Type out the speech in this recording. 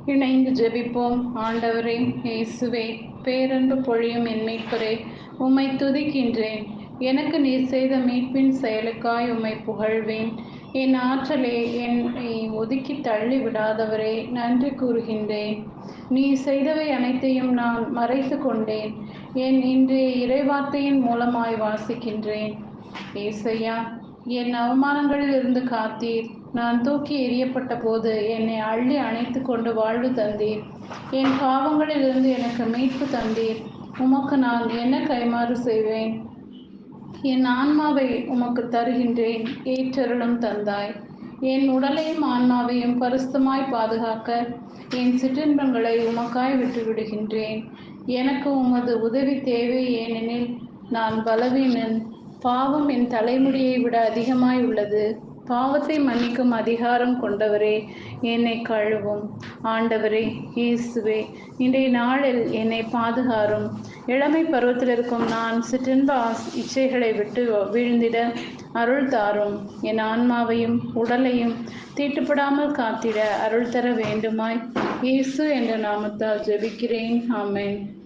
இணைந்து ஜெபிப்போம். ஆண்டவரே இயேசுவே, பேரன்பு பொழியும் என் மீட்பரே, உம்மை துதிக்கின்றேன். எனக்கு நீர் செய்த மீட்பின் செயலுக்காய் உம்மை புகழ்வேன். என் ஆற்றலே, என்னை ஒதுக்கி தள்ளி விடாதவரே, நன்றி கூறுகின்றேன். நீ செய்தவை அனைத்தையும் நான் மறைத்து கொண்டேன். என் இன்றைய இறைவார்த்தையின் மூலமாய் வாசிக்கின்றேன். ஏசையா, என் அவமானங்களில் இருந்து காத்தீர். நான் தூக்கி எறியப்பட்ட போது என்னை அள்ளி அணைத்து கொண்டு வாழ்வு தந்தீர். என் பாவங்களில் இருந்து எனக்கு மீட்பு தந்தீர். உமக்கு நான் என்ன கைமாறு செய்வேன்? என் ஆன்மாவை உமக்கு தருகின்றேன், ஏற்றருளும் தந்தாய். என் உடலையும் ஆன்மாவையும் பரிசுத்தமாய் பாதுகாக்க என் சிற்றின்பங்களை உமக்காய் விட்டுவிடுகின்றேன். எனக்கு உமது உதவி தேவை, ஏனெனில் நான் பலவீனன். பாவம் என் தலைமுடியை விட அதிகமாய் உள்ளது. பாவத்தை மன்னிக்கும் அதிகாரம் கொண்டவரே, என்னை கழுவும். ஆண்டவரே இயேசுவே, இன்றைய நாளில் என்னை பாதுகாரும். இளமை பருவத்தில் இருக்கும் நான் சிற்றின்ப இச்சைகளை விட்டு வீழ்ந்திட அருள் தாரும். என் ஆன்மாவையும் உடலையும் தீட்டுப்படாமல் காத்திட அருள் தர வேண்டுமாய் இயேசு என்ற நாமத்தால் ஜெபிக்கிறேன். ஆமென்.